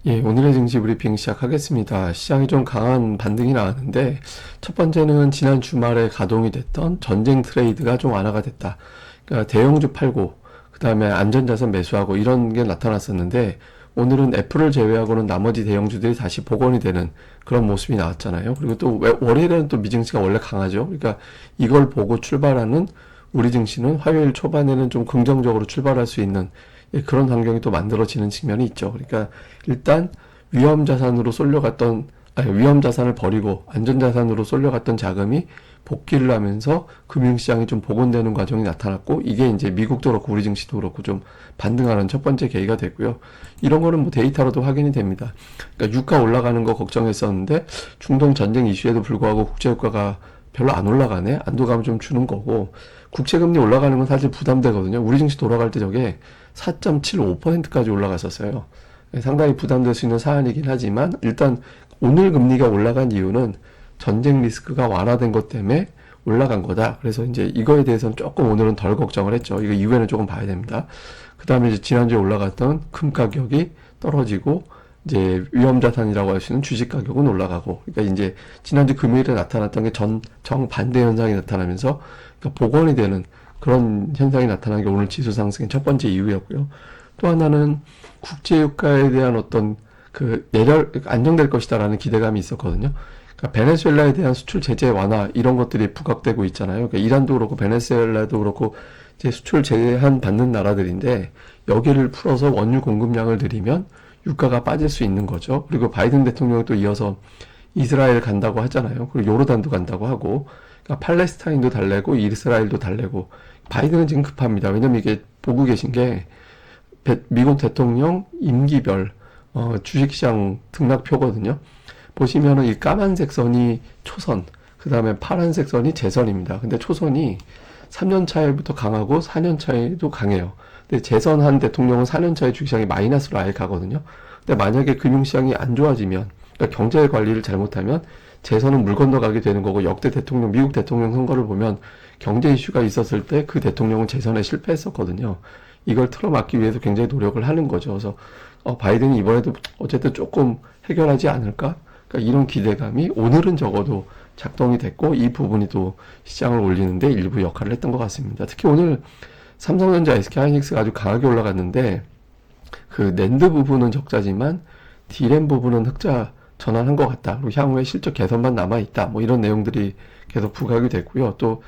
예, 오늘의 증시 브리핑 시작하겠습니다. 시장이 좀 강한 반등이 나왔는데, 첫 번째는 지난 주말에 가동이 됐던 전쟁 트레이드가 좀 완화가 됐다. 그러니까 대형주 팔고, 그 다음에 안전자산 매수하고 이런 게 나타났었는데, 오늘은 애플을 제외하고는 나머지 대형주들이 다시 복원이 되는 그런 모습이 나왔잖아요. 그리고 또 월요일에는 또 미증시가 원래 강하죠. 그러니까 이걸 보고 출발하는 우리 증시는 화요일 초반에는 좀 긍정적으로 출발할 수 있는 그런 환경이 또 만들어지는 측면이 있죠. 그러니까 일단 위험 자산으로 쏠려갔던, 아니, 위험 자산을 버리고 안전 자산으로 쏠려갔던 자금이 복귀를 하면서 금융시장이 좀 복원되는 과정이 나타났고, 이게 이제 미국도 그렇고 우리 증시도 그렇고 좀 반등하는 첫 번째 계기가 됐고요. 이런 거는 뭐 데이터로도 확인이 됩니다. 그러니까 유가 올라가는 거 걱정했었는데 중동 전쟁 이슈에도 불구하고 국제유가가 별로 안 올라가네? 안도감을 좀 주는 거고, 국채금리 올라가는 건 사실 부담되거든요. 우리 증시 돌아갈 때 저게 4.75%까지 올라갔었어요. 상당히 부담될 수 있는 사안이긴 하지만, 일단 오늘 금리가 올라간 이유는 전쟁 리스크가 완화된 것 때문에 올라간 거다. 그래서 이제 이거에 대해서는 조금 오늘은 덜 걱정을 했죠. 이거 이후에는 조금 봐야 됩니다. 그 다음에 이제 지난주에 올라갔던 금 가격이 떨어지고, 이제 위험자산이라고 할 수 있는 주식 가격은 올라가고, 그러니까 이제 지난주 금요일에 나타났던 게 정반대 현상이 나타나면서, 그러니까 복원이 되는 그런 현상이 나타난 게 오늘 지수 상승의 첫 번째 이유였고요. 또 하나는 국제유가에 대한 어떤 안정될 것이다라는 기대감이 있었거든요. 그러니까 베네수엘라에 대한 수출 제재 완화 이런 것들이 부각되고 있잖아요. 그러니까 이란도 그렇고 베네수엘라도 그렇고 이제 수출 제한 받는 나라들인데, 여기를 풀어서 원유 공급량을 늘리면 유가가 빠질 수 있는 거죠. 그리고 바이든 대통령이 또 이어서 이스라엘 간다고 하잖아요. 그리고 요르단도 간다고 하고, 그러니까 팔레스타인도 달래고 이스라엘도 달래고. 바이든은 지금 급합니다. 왜냐면 이게 보고 계신 게 미국 대통령 임기별 주식시장 등락표거든요. 보시면은 이 까만색 선이 초선, 그 다음에 파란색 선이 재선입니다. 근데 초선이 3년 차에부터 강하고 4년 차에도 강해요. 근데 재선한 대통령은 4년 차에 주식시장이 마이너스로 아예 가거든요. 근데 만약에 금융시장이 안 좋아지면, 그러니까 경제 관리를 잘못하면 재선은 물 건너가게 되는 거고, 역대 대통령, 미국 대통령 선거를 보면 경제 이슈가 있었을 때 그 대통령은 재선에 실패했었거든요. 이걸 틀어막기 위해서 굉장히 노력을 하는 거죠. 그래서 바이든이 이번에도 어쨌든 조금 해결하지 않을까? 그러니까 이런 기대감이 오늘은 적어도 작동이 됐고, 이 부분이 또 시장을 올리는데 일부 역할을 했던 것 같습니다. 특히 오늘 삼성전자, SK하이닉스가 아주 강하게 올라갔는데, 그 낸드 부분은 적자지만 D램 부분은 흑자 전환한 것 같다. 그리고 향후에 실적 개선만 남아 있다. 뭐 이런 내용들이 계속 부각이 됐고요. 또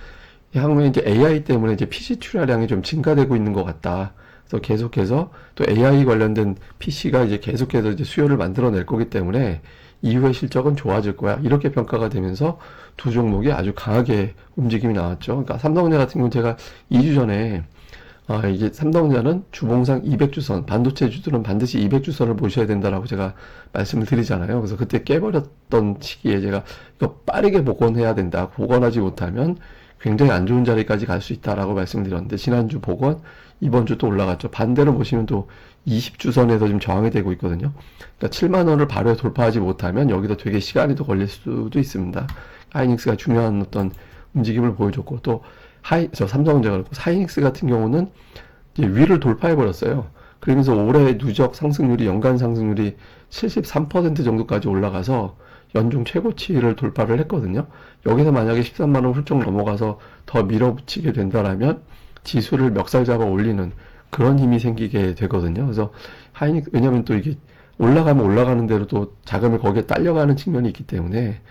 향후에 이제 AI 때문에 이제 PC 출하량이 좀 증가되고 있는 것 같다. 그래서 계속해서 또 AI 관련된 PC가 이제 계속해서 이제 수요를 만들어낼 거기 때문에 이후에 실적은 좋아질 거야. 이렇게 평가가 되면서 두 종목이 아주 강하게 움직임이 나왔죠. 그러니까 삼성전자 같은 경우는 제가 2주 전에 이게 삼성전자는 주봉상 200주선, 반도체 주들은 반드시 200주선을 보셔야 된다라고 제가 말씀을 드리잖아요. 그래서 그때 깨버렸던 시기에 제가 이거 빠르게 복원해야 된다. 복원하지 못하면 굉장히 안 좋은 자리까지 갈 수 있다라고 말씀드렸는데, 지난주 복원, 이번 주 또 올라갔죠. 반대로 보시면 또 20주선에서 지금 저항이 되고 있거든요. 그러니까 7만 원을 바로 돌파하지 못하면 여기도 되게 시간이 더 걸릴 수도 있습니다. 하이닉스가 중요한 어떤 움직임을 보여줬고, 또 저 삼성전자가 그렇고 하이닉스 같은 경우는 이제 위를 돌파해 버렸어요. 그러면서 올해 누적 상승률이, 연간 상승률이 73% 정도까지 올라가서 연중 최고치를 돌파를 했거든요. 여기서 만약에 13만 원 훌쩍 넘어가서 더 밀어붙이게 된다라면 지수를 멱살 잡아 올리는 그런 힘이 생기게 되거든요. 그래서 왜냐면 또 이게 올라가면 올라가는 대로 또 자금이 거기에 딸려가는 측면이 있기 때문에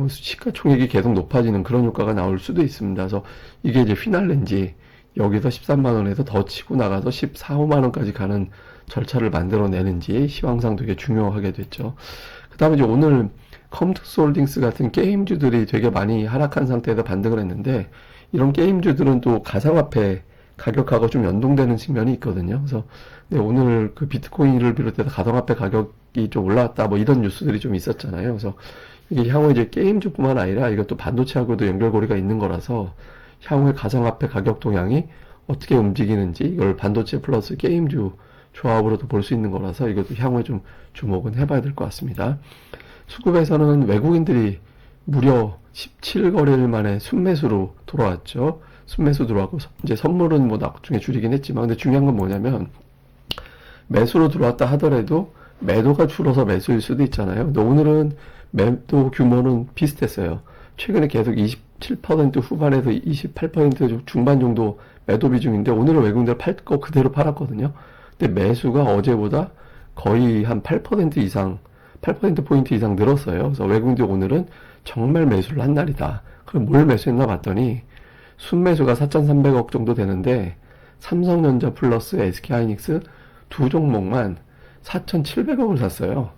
시가총액이 계속 높아지는 그런 효과가 나올 수도 있습니다. 그래서 이게 이제 휘날렌지 여기서 13만 원에서 더 치고 나가서 14, 5만 원까지 가는 절차를 만들어내는지 시황상 되게 중요하게 됐죠. 그 다음에 이제 오늘 컴투스홀딩스 같은 게임주들이 되게 많이 하락한 상태에서 반등을 했는데, 이런 게임주들은 또 가상화폐 가격하고 좀 연동되는 측면이 있거든요. 그래서 네, 오늘 그 비트코인을 비롯해서 가상화폐 가격이 좀 올라왔다 뭐 이런 뉴스들이 좀 있었잖아요. 그래서 이게 향후에 이제 게임주뿐만 아니라 이것도 반도체하고도 연결고리가 있는 거라서 향후에 가상화폐 가격 동향이 어떻게 움직이는지 이걸 반도체 플러스 게임주 조합으로도 볼 수 있는 거라서 이것도 향후에 좀 주목은 해봐야 될 것 같습니다. 수급에서는 외국인들이 무려 17거래일 만에 순매수로 돌아왔죠. 순매수 들어왔고, 이제 선물은 뭐 나중에 줄이긴 했지만, 근데 중요한 건 뭐냐면 매수로 들어왔다 하더라도 매도가 줄어서 매수일 수도 있잖아요. 근데 오늘은 매도 규모는 비슷했어요. 최근에 계속 27% 후반에서 28% 중반 정도 매도 비중인데 오늘은 외국인들 팔 거 그대로 팔았거든요. 근데 매수가 어제보다 거의 한 8% 이상, 8%포인트 이상 늘었어요. 그래서 외국인들 오늘은 정말 매수를 한 날이다. 그럼 뭘 매수했나 봤더니 순매수가 4,300억 정도 되는데 삼성전자 플러스 SK하이닉스 두 종목만 4,700억을 샀어요.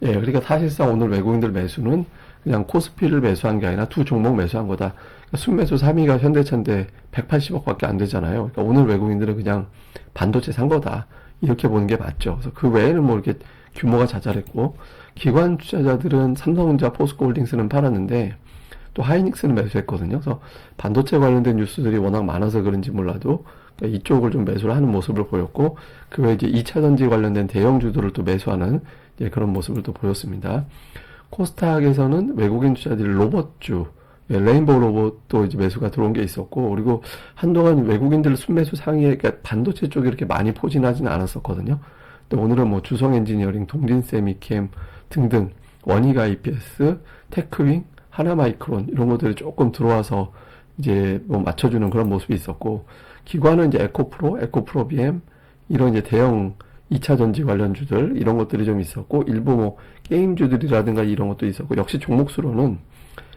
예, 그러니까 사실상 오늘 외국인들 매수는 그냥 코스피를 매수한 게 아니라 두 종목 매수한 거다. 그러니까 순매수 3위가 현대차인데 180억밖에 안 되잖아요. 그러니까 오늘 외국인들은 그냥 반도체 산 거다. 이렇게 보는 게 맞죠. 그래서 그 외에는 뭐 이렇게 규모가 자잘했고, 기관 투자자들은 삼성전자, 포스코홀딩스는 팔았는데, 또 하이닉스는 매수했거든요. 그래서 반도체 관련된 뉴스들이 워낙 많아서 그런지 몰라도, 그러니까 이쪽을 좀 매수를 하는 모습을 보였고, 그 외에 이제 2차 전지 관련된 대형주들을 또 매수하는 이제 그런 모습을 또 보였습니다. 코스닥에서는 외국인 투자들이 로봇주, 레인보우 로봇도 이제 매수가 들어온 게 있었고, 그리고 한동안 외국인들 순매수 상위에, 그러니까 반도체 쪽이 이렇게 많이 포진하지는 않았었거든요. 근데 오늘은 뭐 주성 엔지니어링, 동진세미캠 등등, 원희가 EPS, 테크윙, 하나마이크론, 이런 것들이 조금 들어와서 이제 뭐 맞춰주는 그런 모습이 있었고, 기관은 이제 에코프로, 에코프로 BM, 이런 이제 대형 2차 전지 관련주들, 이런 것들이 좀 있었고, 일부 뭐 게임주들이라든가 이런 것도 있었고, 역시 종목수로는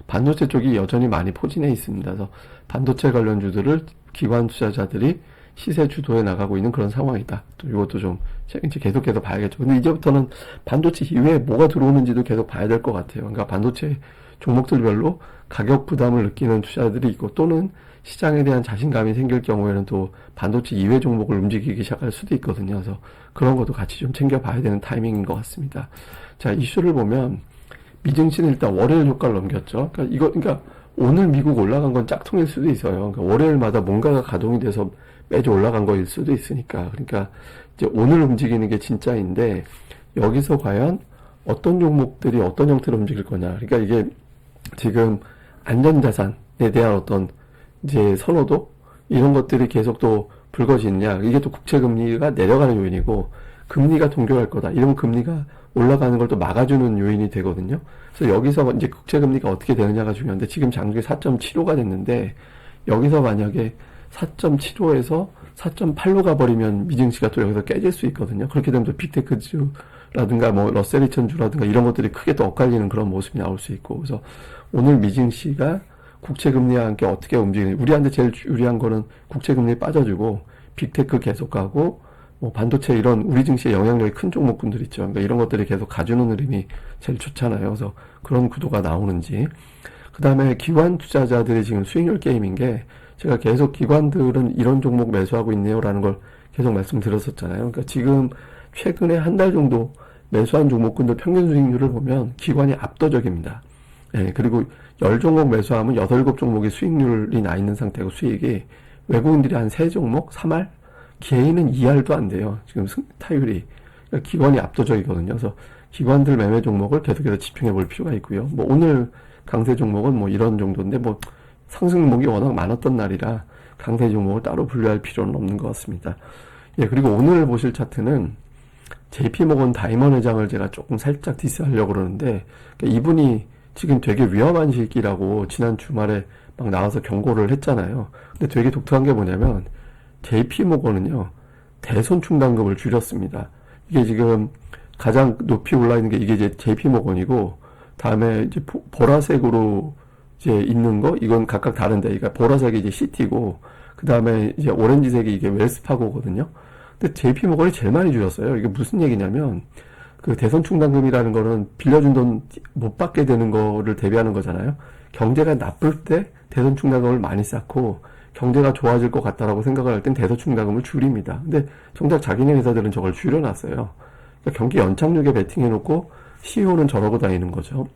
반도체 쪽이 여전히 많이 포진해 있습니다. 그래서 반도체 관련주들을 기관 투자자들이 시세 주도해 나가고 있는 그런 상황이다. 또 이것도 좀 이제 계속해서 봐야겠죠. 근데 이제부터는 반도체 이외에 뭐가 들어오는지도 계속 봐야 될 것 같아요. 그러니까 반도체 종목들별로 가격 부담을 느끼는 투자자들이 있고, 또는 시장에 대한 자신감이 생길 경우에는 또 반도체 이외 종목을 움직이기 시작할 수도 있거든요. 그래서 그런 것도 같이 좀 챙겨봐야 되는 타이밍인 것 같습니다. 자, 이슈를 보면 미증시는 일단 월요일 효과를 넘겼죠. 그러니까 오늘 미국 올라간 건 짝퉁일 수도 있어요. 그러니까 월요일마다 뭔가가 가동이 돼서 매주 올라간 거일 수도 있으니까. 그러니까 이제 오늘 움직이는 게 진짜인데, 여기서 과연 어떤 종목들이 어떤 형태로 움직일 거냐. 그러니까 이게 지금 안전자산에 대한 어떤 이제 선호도, 이런 것들이 계속 또 불거지느냐. 이게 또 국채금리가 내려가는 요인이고, 금리가 동결할 거다. 이런 금리가 올라가는 걸 또 막아주는 요인이 되거든요. 그래서 여기서 이제 국채금리가 어떻게 되느냐가 중요한데, 지금 장중에 4.75가 됐는데, 여기서 만약에 4.75에서 4.8로 가버리면 미증시가 또 여기서 깨질 수 있거든요. 그렇게 되면 또 빅테크주라든가 뭐 러셀 2000주라든가 이런 것들이 크게 또 엇갈리는 그런 모습이 나올 수 있고, 그래서 오늘 미증시가 국채금리와 함께 어떻게 움직이는지, 우리한테 제일 유리한 거는 국채금리 빠져주고 빅테크 계속 가고, 뭐 반도체 이런 우리 증시에 영향력이 큰 종목군들 있죠. 그러니까 이런 것들이 계속 가주는 흐름이 제일 좋잖아요. 그래서 그런 구도가 나오는지. 그 다음에 기관 투자자들이 지금 수익률 게임인 게, 제가 계속 기관들은 이런 종목 매수하고 있네요라는 걸 계속 말씀드렸었잖아요. 그러니까 지금 최근에 한 달 정도 매수한 종목군들 평균 수익률을 보면 기관이 압도적입니다. 예, 그리고 10종목 매수하면 8, 7종목의 수익률이 나 있는 상태고, 수익이 외국인들이 한 3종목, 3할? 개인은 2할도 안 돼요. 지금 타율이. 그러니까 기관이 압도적이거든요. 그래서 기관들 매매 종목을 계속해서 집중해 볼 필요가 있고요. 뭐 오늘 강세 종목은 뭐 이런 정도인데, 뭐 상승 종목이 워낙 많았던 날이라 강세 종목을 따로 분류할 필요는 없는 것 같습니다. 예, 그리고 오늘 보실 차트는 JP모건 다이먼 회장을 제가 조금 살짝 디스하려고 그러는데, 그러니까 이분이 지금 되게 위험한 시기라고 지난 주말에 막 나와서 경고를 했잖아요. 근데 되게 독특한 게 뭐냐면, JP모건은요, 대손 충당금을 줄였습니다. 이게 지금 가장 높이 올라 있는 게 이게 이제 JP모건이고, 다음에 이제 보라색으로 이제 있는 거, 이건 각각 다른데, 그러니까 보라색이 이제 시티고, 그 다음에 이제 오렌지색이 이게 웰스파고거든요. 근데 JP모건이 제일 많이 줄였어요. 이게 무슨 얘기냐면, 그 대손 충당금이라는 거는 빌려준 돈 못 받게 되는 거를 대비하는 거잖아요. 경제가 나쁠 때 대손 충당금을 많이 쌓고, 경제가 좋아질 것 같다라고 생각을 할 땐 대손 충당금을 줄입니다. 근데 정작 자기네 회사들은 저걸 줄여놨어요. 그러니까 경기 연착륙에 베팅해놓고 CEO는 저러고 다니는 거죠.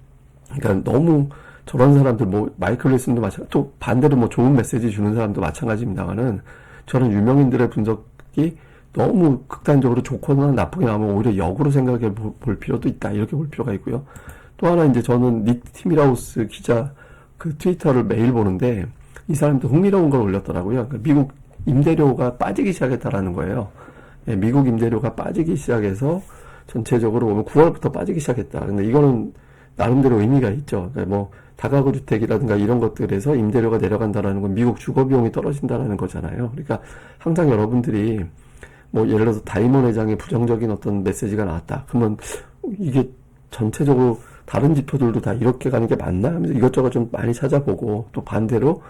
그러니까 너무 저런 사람들, 뭐 마이클 윌슨도 마찬가지, 또 반대로 뭐 좋은 메시지 주는 사람도 마찬가지입니다만은, 저런 유명인들의 분석이 너무 극단적으로 좋거나 나쁘게 나오면 오히려 역으로 생각해 볼 필요도 있다, 이렇게 볼 필요가 있고요. 또 하나, 이제 저는 닉 티밀하우스 기자 그 트위터를 매일 보는데, 이 사람도 흥미로운 걸 올렸더라고요. 그러니까 미국 임대료가 빠지기 시작했다라는 거예요. 예, 미국 임대료가 빠지기 시작해서 전체적으로 보면 9월부터 빠지기 시작했다. 근데 이거는 나름대로 의미가 있죠. 그러니까 뭐 다가구 주택이라든가 이런 것들에서 임대료가 내려간다라는 건 미국 주거 비용이 떨어진다라는 거잖아요. 그러니까 항상 여러분들이 뭐 예를 들어서 다이몬 회장의 부정적인 어떤 메시지가 나왔다. 그러면 이게 전체적으로 다른 지표들도 다 이렇게 가는 게 맞나 하면서 이것저것 좀 많이 찾아보고, 또 반대로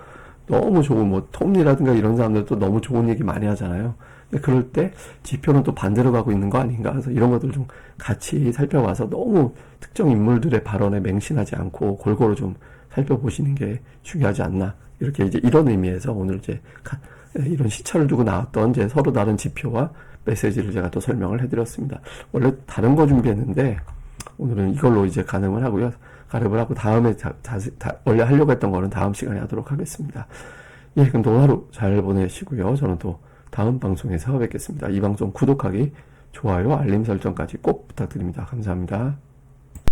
너무 좋은 뭐 톱니라든가 이런 사람들도 너무 좋은 얘기 많이 하잖아요. 근데 그럴 때 지표는 또 반대로 가고 있는 거 아닌가. 그래서 이런 것들 좀 같이 살펴봐서 너무 특정 인물들의 발언에 맹신하지 않고 골고루 좀 살펴보시는 게 중요하지 않나. 이렇게 이제 이런 의미에서 오늘 이제 이런 시차를 두고 나왔던 이제 서로 다른 지표와 메시지를 제가 또 설명을 해드렸습니다. 원래 다른 거 준비했는데 오늘은 이걸로 이제 가늠을 하고요. 가름을 하고 다음에 원래 하려고 했던 거는 다음 시간에 하도록 하겠습니다. 예, 그럼 또 오늘 하루 잘 보내시고요. 저는 또 다음 방송에서 뵙겠습니다. 이 방송 구독하기, 좋아요, 알림 설정까지 꼭 부탁드립니다. 감사합니다.